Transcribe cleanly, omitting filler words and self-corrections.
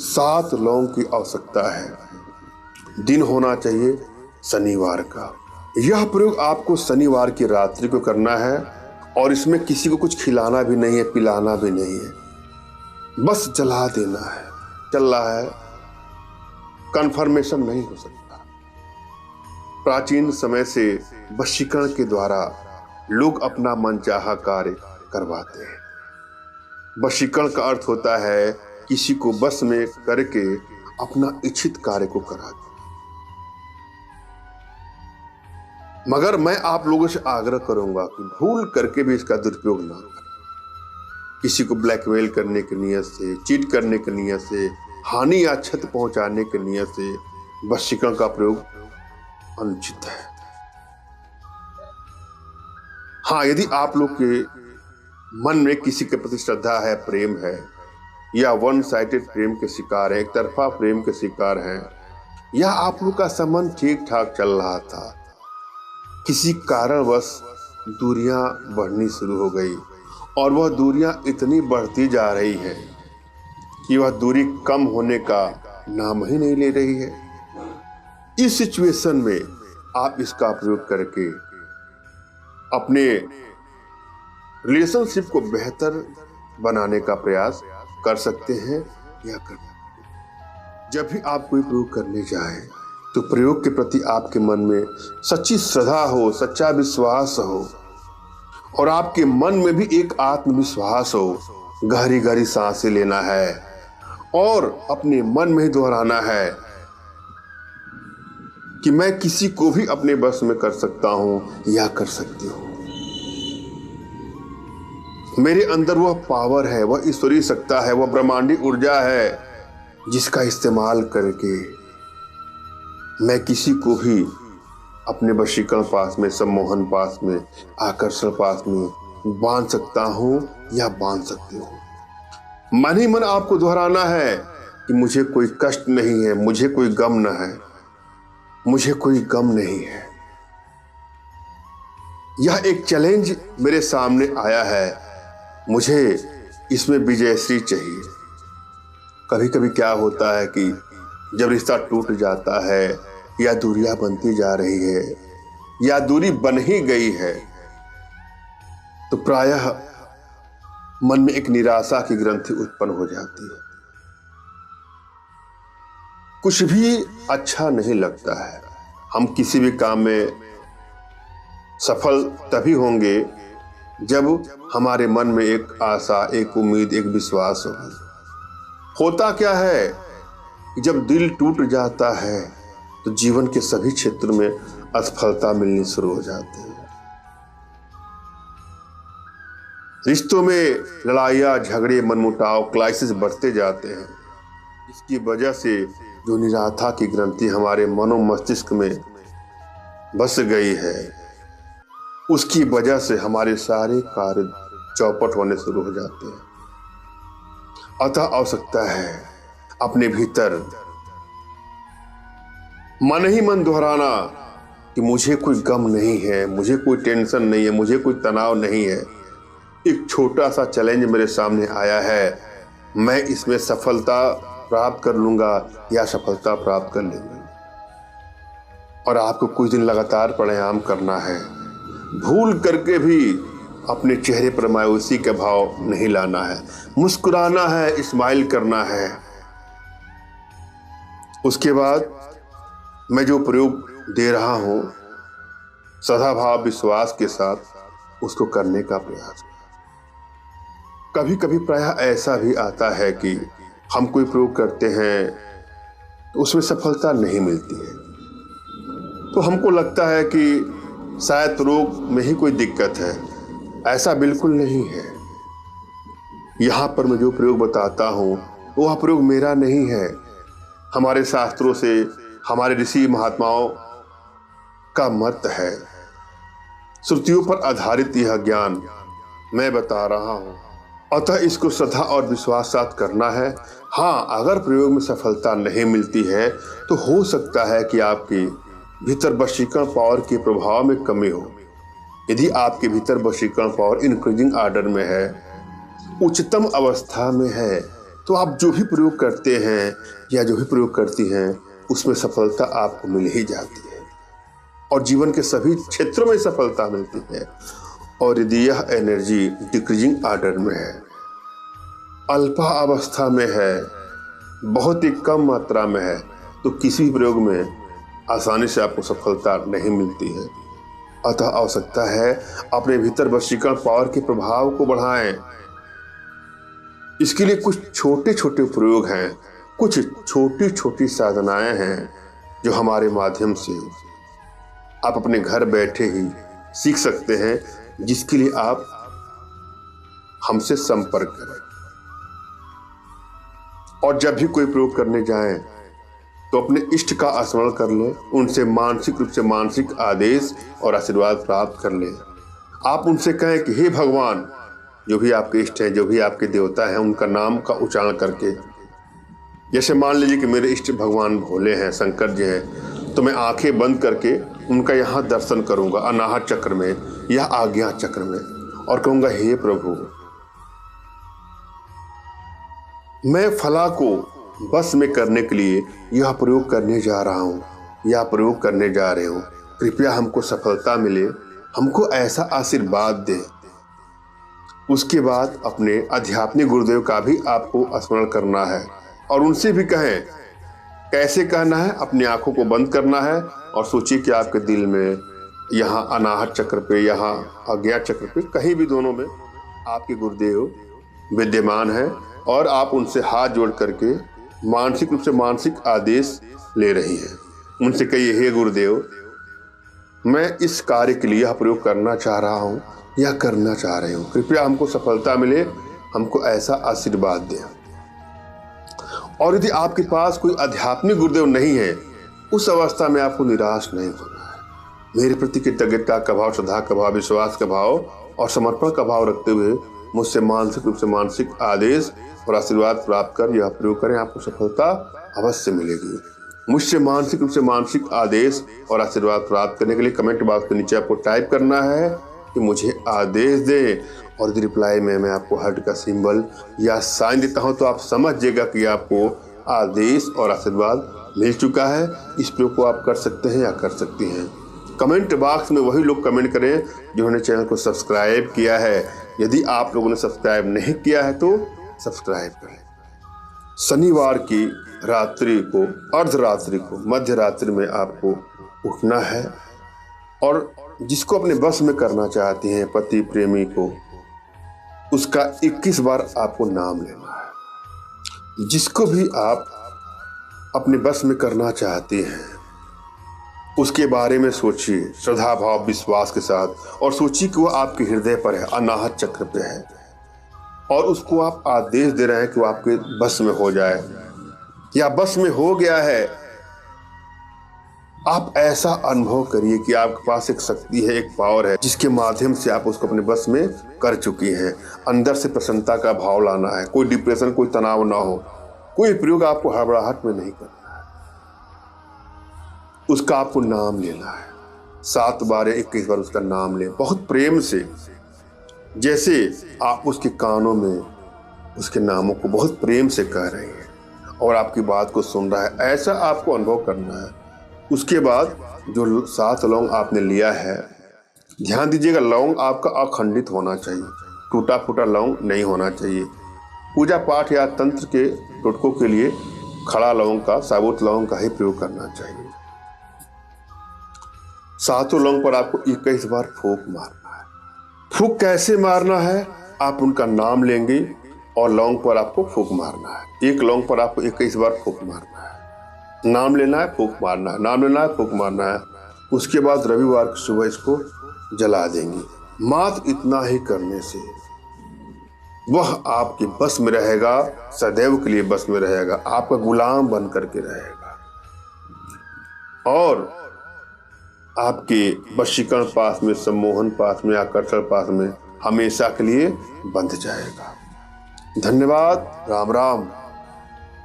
7 लौंग की आवश्यकता है। दिन होना चाहिए शनिवार का। यह प्रयोग आपको शनिवार की रात्रि को करना है और इसमें किसी को कुछ खिलाना भी नहीं है, पिलाना भी नहीं है, बस जला देना है। चल रहा है, कन्फर्मेशन नहीं हो सकता। प्राचीन समय से वशीकरण के द्वारा लोग अपना मनचाहा कार्य करवाते हैं। वशीकरण का अर्थ होता है किसी को बस में करके अपना इच्छित कार्य को कराते। मगर मैं आप लोगों से आग्रह करूंगा कि भूल करके भी इसका दुरुपयोग ना करें। किसी को ब्लैकमेल करने की नियत से, चीट करने की नियत से, हानि या क्षति पहुंचाने की नियत से वशीकरण का प्रयोग अनुचित है। हाँ, यदि आप लोग के मन में किसी के प्रति श्रद्धा है, प्रेम है, या वन साइडेड प्रेम के शिकार है, एक तरफा प्रेम के शिकार है, या आप लोग का संबंध ठीक ठाक चल रहा था, किसी कारणवश दूरियां बढ़नी शुरू हो गई और वह दूरियां इतनी बढ़ती जा रही है कि वह दूरी कम होने का नाम ही नहीं ले रही है। इस सिचुएशन में आप इसका प्रयोग करके अपने रिलेशनशिप को बेहतर बनाने का प्रयास कर सकते हैं या कर सकते हैं। जब भी आप कोई प्रयोग करने जाए तो प्रयोग के प्रति आपके मन में सच्ची श्रद्धा हो, सच्चा विश्वास हो और आपके मन में भी एक आत्मविश्वास हो। गहरी गहरी सांसें लेना है और अपने मन में ही दोहराना है कि मैं किसी को भी अपने बस में कर सकता हूं या कर सकती हूं। मेरे अंदर वह पावर है, वह ईश्वरीय सत्ता है, वह ब्रह्मांडी ऊर्जा है जिसका इस्तेमाल करके मैं किसी को भी अपने वशीकरण पास में, सम्मोहन पास में, आकर्षण पास में बांध सकता हूं या बांध सकती हूं। मन ही मन आपको दोहराना है कि मुझे कोई कष्ट नहीं है, मुझे कोई गम न है, मुझे कोई गम नहीं है। यह एक चैलेंज मेरे सामने आया है, मुझे इसमें विजयश्री चाहिए। कभी कभी क्या होता है कि जब रिश्ता टूट जाता है या दूरियां बनती जा रही है या दूरी बन ही गई है तो प्रायः मन में एक निराशा की ग्रंथि उत्पन्न हो जाती है। कुछ भी अच्छा नहीं लगता है। हम किसी भी काम में सफल तभी होंगे जब हमारे मन में एक आशा, एक उम्मीद, एक विश्वास होता क्या है कि जब दिल टूट जाता है तो जीवन के सभी क्षेत्र में असफलता मिलनी शुरू हो जाती है। रिश्तों में लड़ाइयाँ, झगड़े, मनमुटाव, क्राइसिस बढ़ते जाते हैं। इसकी वजह से जो निराशा की ग्रंथि हमारे मनो मस्तिष्क में बस गई है, उसकी वजह से हमारे सारे कार्य चौपट होने शुरू हो जाते हैं। अतः आवश्यकता है अपने भीतर मन ही मन दोहराना कि मुझे कोई गम नहीं है, मुझे कोई टेंशन नहीं है, मुझे कोई तनाव नहीं है। एक छोटा सा चैलेंज मेरे सामने आया है, मैं इसमें सफलता प्राप्त कर लूंगा या सफलता प्राप्त कर लूंगा। और आपको कुछ दिन लगातार प्राणायाम करना है। भूल करके भी अपने चेहरे पर मायूसी का भाव नहीं लाना है, मुस्कुराना है, स्माइल करना है। उसके बाद मैं जो प्रयोग दे रहा हूं सदाभाव विश्वास के साथ उसको करने का प्रयास। कभी कभी प्रायः ऐसा भी आता है कि हम कोई प्रयोग करते हैं तो उसमें सफलता नहीं मिलती है, तो हमको लगता है कि शायद रोग में ही कोई दिक्कत है। ऐसा बिल्कुल नहीं है। यहाँ पर मैं जो प्रयोग बताता हूँ वह प्रयोग मेरा नहीं है, हमारे शास्त्रों से, हमारे ऋषि महात्माओं का मत है। श्रुतियों पर आधारित यह ज्ञान मैं बता रहा हूँ, अतः इसको श्रद्धा और विश्वास साथ करना है। हाँ, अगर प्रयोग में सफलता नहीं मिलती है तो हो सकता है कि आपके भीतर वशीकरण पावर के प्रभाव में कमी हो। यदि आपके भीतर वशीकरण पावर इंक्रीजिंग ऑर्डर में है, उच्चतम अवस्था में है, तो आप जो भी प्रयोग करते हैं या जो भी प्रयोग करती हैं उसमें सफलता आपको मिल ही जाती है और जीवन के सभी क्षेत्रों में सफलता मिलती है। और यदि यह एनर्जी डिक्रीजिंग ऑर्डर में है, अल्पा अवस्था में है, बहुत ही कम मात्रा में है, तो किसी भी प्रयोग में आसानी से आपको सफलता नहीं मिलती है। अतः आवश्यकता है अपने भीतर वशीकरण पावर के प्रभाव को बढ़ाएं। इसके लिए कुछ छोटे छोटे प्रयोग हैं, कुछ छोटी छोटी साधनाएं हैं जो हमारे माध्यम से आप अपने घर बैठे ही सीख सकते हैं, जिसके लिए आप हमसे संपर्क करें। और जब भी कोई प्रयोग करने जाएं तो अपने इष्ट का स्मरण कर लें, उनसे मानसिक रूप से मानसिक आदेश और आशीर्वाद प्राप्त कर लें। आप उनसे कहें कि हे भगवान, जो भी आपके इष्ट हैं, जो भी आपके देवता हैं, उनका नाम का उच्चारण करके, जैसे मान लीजिए कि मेरे इष्ट भगवान भोले हैं, शंकर जी हैं, तो मैं आंखें बंद करके उनका यहाँ दर्शन करूँगा अनाहत चक्र में या आज्ञा चक्र में, और कहूँगा हे प्रभु, मैं फला को बस में करने के लिए यह प्रयोग करने जा रहा हूँ या प्रयोग करने जा रहे हो, कृपया हमको सफलता मिले, हमको ऐसा आशीर्वाद दे। उसके बाद अपने आध्यात्मिक गुरुदेव का भी आपको स्मरण करना है और उनसे भी कहें। कैसे कहना है? अपनी आंखों को बंद करना है और सोचिए कि आपके दिल में यहाँ अनाहत चक्र पे, यहाँ आज्ञा चक्र पे, कहीं भी दोनों में आपके गुरुदेव विद्यमान है और आप उनसे हाथ जोड़ करके मानसिक रूप से मानसिक आदेश ले रही हैं। उनसे कहिए, हे गुरुदेव, मैं इस कार्य के लिए यह प्रयोग करना चाह रहा हूँ या करना चाह रही हूँ, कृपया हमको सफलता मिले, हमको ऐसा आशीर्वाद दें। और यदि आपके पास कोई आध्यात्मिक गुरुदेव नहीं है, उस अवस्था में आपको निराश नहीं होना है। मेरे प्रति कृतज्ञता का भाव, श्रद्धा का भाव, विश्वास का भाव और समर्पण का भाव रखते हुए मुझसे मानसिक रूप से मानसिक आदेश और आशीर्वाद प्राप्त कर यह प्रयोग करें, आपको सफलता अवश्य मिलेगी। मुझसे मानसिक रूप से मानसिक आदेश और आशीर्वाद प्राप्त करने के लिए कमेंट बॉक्स के नीचे आपको टाइप करना है कि मुझे आदेश दें, और यदि रिप्लाई में मैं आपको हार्ट का सिंबल या साइन देता हूं तो आप समझ जाइएगा कि आपको आदेश और आशीर्वाद मिल चुका है। इस प्रयोग को आप कर सकते हैं या कर सकती हैं। कमेंट बॉक्स में वही लोग कमेंट करें जिन्होंने चैनल को सब्सक्राइब किया है। यदि आप लोगों ने सब्सक्राइब नहीं किया है तो सब्सक्राइब करें। शनिवार की रात्रि को, अर्धरात्रि को, मध्य रात्रि में आपको उठना है और जिसको अपने बस में करना चाहती हैं, पति प्रेमी को, उसका 21 बार आपको नाम लेना है। जिसको भी आप अपने बस में करना चाहती हैं उसके बारे में सोचिए श्रद्धा भाव विश्वास के साथ, और सोचिए कि वो आपके हृदय पर है, अनाहत चक्र पे है, और उसको आप आदेश दे रहे हैं कि वो आपके बस में हो जाए या बस में हो गया है। आप ऐसा अनुभव करिए कि आपके पास एक शक्ति है, एक पावर है, जिसके माध्यम से आप उसको अपने बस में कर चुकी हैं। अंदर से प्रसन्नता का भाव लाना है, कोई डिप्रेशन, कोई तनाव ना हो। कोई प्रयोग आपको हड़बड़ाहट में नहीं करना है, उसका आपको नाम लेना है। 7 बार या 21 बार उसका नाम लें, बहुत प्रेम से, जैसे आप उसके कानों में उसके नामों को बहुत प्रेम से कह रहे हैं और आपकी बात को सुन रहा है, ऐसा आपको अनुभव करना है। उसके बाद जो 7 लौंग आपने लिया है, ध्यान दीजिएगा, लौंग आपका अखंडित होना चाहिए, टूटा फूटा लौंग नहीं होना चाहिए। पूजा पाठ या तंत्र के टोटकों के लिए खड़ा लौंग का, साबुत लौंग का ही प्रयोग करना चाहिए। 7 लौंग पर आपको 21 बार फूंक मारना है। फूंक कैसे मारना है? आप उनका नाम लेंगे और लौंग पर आपको फूंक मारना है। एक लौंग पर आपको 21 बार फूंक मारना है। नाम लेना है, फूंक मारना है, नाम लेना है, फूंक मारना है। उसके बाद रविवार की सुबह इसको जला देंगे। मात्र इतना ही करने से वह आपके बस में रहेगा, सदैव के लिए बस में रहेगा, आपका गुलाम बन करके रहेगा और आपके वशीकरण पास में, सम्मोहन पास में, आकर्षण पास में हमेशा के लिए बंध जाएगा। धन्यवाद। राम राम।